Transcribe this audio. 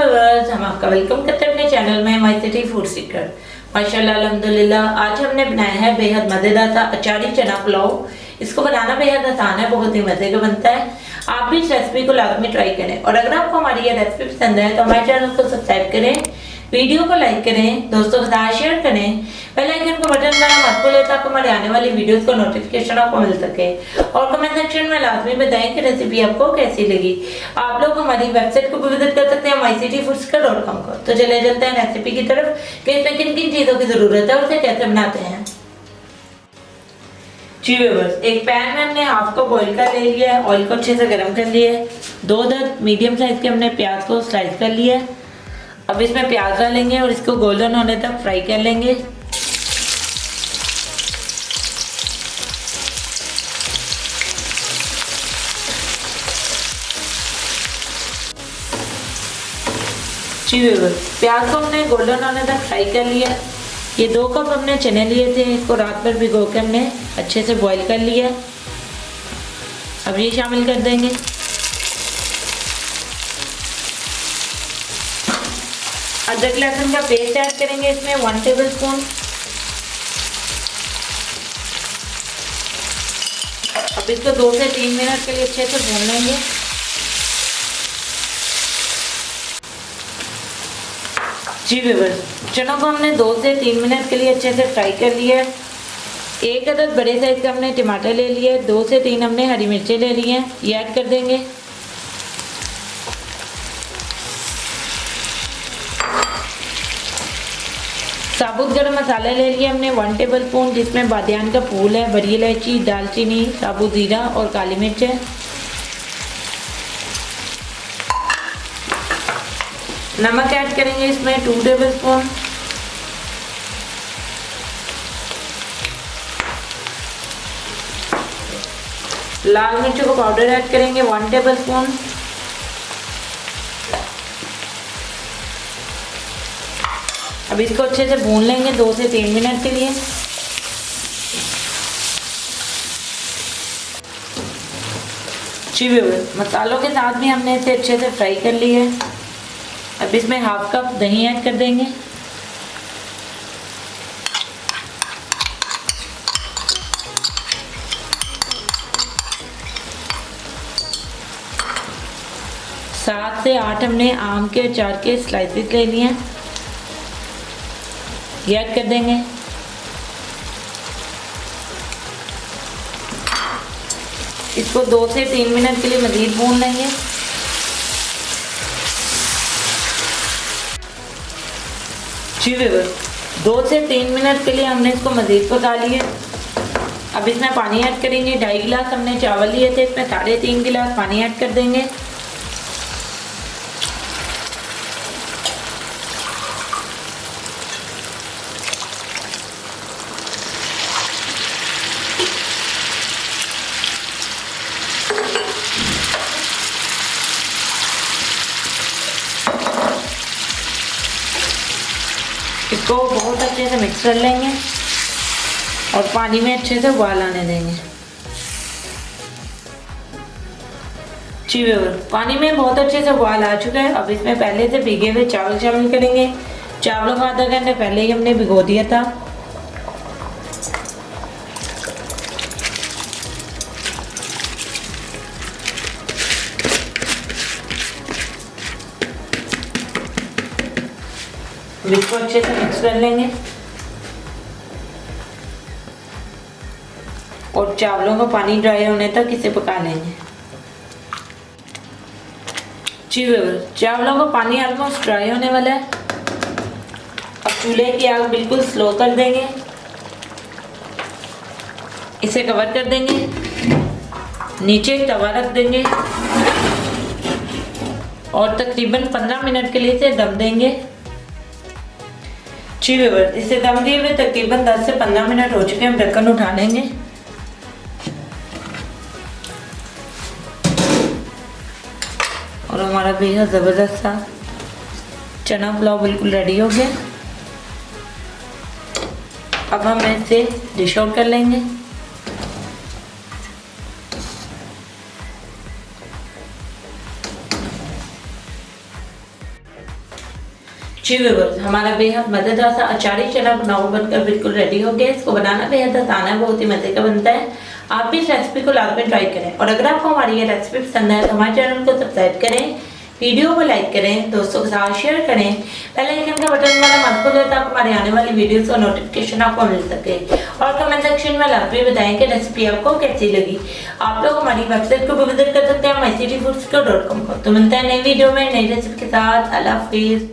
Viewers, हम आपका welcome करते हैं अपने चैनल में माय सिटी फूड सीक्रेट। माशाल्लाह अल्हम्दुलिल्लाह, आज हमने बनाया है बेहद मज़ेदार सा अचारी चना पुलाव। इसको बनाना बेहद आसान है, बहुत ही मज़े का बनता है। आप भी इस रेसिपी को लाजमी ट्राई करें और अगर आपको हमारी ये रेसिपी पसंद है तो हमारे चैनल को सब्सक्राइब करें, वीडियो को लाइक करें, दोस्तों के साथ शेयर करें, बेल आइकन को बटन दबाना मत भूलें ताकि हमारे आने वाली वीडियोस का नोटिफिकेशन आपको मिल सके। और कमेंट सेक्शन में लाजमी बताएं कि रेसिपी आपको कैसी लगी। आप लोग हमारी वेबसाइट को भी विजिट कर सकते हैं mycityfoods.com को। तो चले चलते हैं रेसिपी की तरफ कि इसमें किन किन चीज़ों की ज़रूरत है और उसे कैसे बनाते हैं। जी व्यूअर्स, एक पैन में हमने हाफ कप ऑयल का ले लिया है। ऑयल को अच्छे से गर्म कर लिया है। 2 मीडियम साइज के हमने प्याज को स्लाइस कर लिया है। अब इसमें प्याज डालेंगे और इसको गोल्डन होने तक फ्राई कर लेंगे। जी व्यूअर्स, प्याज को हमने गोल्डन होने तक फ्राई कर लिया। ये 2 कप हमने चने लिए थे, इसको रात भर भिगो के हमने अच्छे से बॉईल कर लिया। अब ये शामिल कर देंगे। अदरक लहसुन का पेस्ट ऐड करेंगे इसमें 1 टेबलस्पून। अब इसको 2 से 3 मिनट के लिए अच्छे से भून लेंगे। जी व्यूअर्स, चनों को हमने 2 से 3 मिनट के लिए अच्छे से फ्राई कर लिया है। 1 अदद बड़े साइज का हमने टमाटर ले लिया है। 2 से 3 हमने हरी मिर्चें ले ली हैं, ये ऐड कर देंगे। साबुत गरम मसाले ले लिए हमने 1 टेबलस्पून, जिसमें बादियान का फूल है, बड़ी इलायची, दालचीनी, साबुत जीरा और काली मिर्च है। नमक ऐड करेंगे इसमें 2 टेबलस्पून। लाल मिर्च को पाउडर ऐड करेंगे 1 टेबलस्पून। अब इसको अच्छे से भून लेंगे 2 से 3 मिनट के लिए। जी व्यूअर्स, मसालों के साथ भी हमने इसे अच्छे से फ्राई कर लिया है। अब इसमें हाफ कप दही ऐड कर देंगे। सात से 8 हमने आम के अचार के स्लाइसेस ले लिए हैं, ये ऐड कर देंगे। इसको 2 से 3 मिनट के लिए मज़ीद भून लेंगे। जी व्यूअर्स, 2 से 3 मिनट के लिए हमने इसको मज़ीद पका लिया। अब इसमें पानी ऐड करेंगे। 2.5 गिलास हमने चावल लिए थे, इसमें 3.5 गिलास पानी ऐड कर देंगे। इसको बहुत अच्छे से मिक्स कर लेंगे और पानी में अच्छे से उबाल आने देंगे। जी व्यूअर्स, पानी में बहुत अच्छे से उबाल आ चुका है। अब इसमें पहले से भीगे हुए चावल शामिल करेंगे। चावलों को आधा घंटे पहले ही हमने भिगो दिया था। इसको अच्छे से मिक्स कर लेंगे और चावलों का पानी ड्राई होने तक इसे पका लेंगे। जी व्यूअर्स, चावलों का पानी ऑलमोस्ट ड्राई होने वाला है। अब चूल्हे की आग बिल्कुल स्लो कर देंगे, इसे कवर कर देंगे, नीचे एक तवा रख देंगे और तकरीबन 15 मिनट के लिए इसे दम देंगे। जी व्यूअर्स, इसे दम दिए हुए तकरीबन 10 से 15 मिनट हो चुके हैं। हम ढक्कन उठा लेंगे और हमारा बेहद ज़बरदस्त सा चना पुलाव बिल्कुल रेडी हो गया। अब हम इसे डिश आउट कर लेंगे। जी व्यूअर्स, हमारा बेहद मज़ेदार सा अचारी चना पुलाव बनकर बिल्कुल रेडी हो गया। इसको बनाना बेहद आसान है, बहुत ही मज़े का बनता है। आप भी इस रेसिपी को लाजमी ट्राई करें और अगर आपको हमारी ये रेसिपी पसंद है तो हमारे चैनल को सब्सक्राइब करें, वीडियो को लाइक करें, दोस्तों के साथ शेयर करें, बेल आइकन का बटन वाला मत भूलिए ताकि हमारी आने वाली वीडियोस का नोटिफिकेशन आपको मिल सके। और कमेंट सेक्शन में लाजमी बताएं कि रेसिपी आपको कैसी लगी। आप लोग हमारी वेबसाइट को भी विजिट कर सकते हैं mycityfoods.com को। तो मिलते हैं नई वीडियो में नई रेसिपी के साथ। अल्लाह हाफिज़।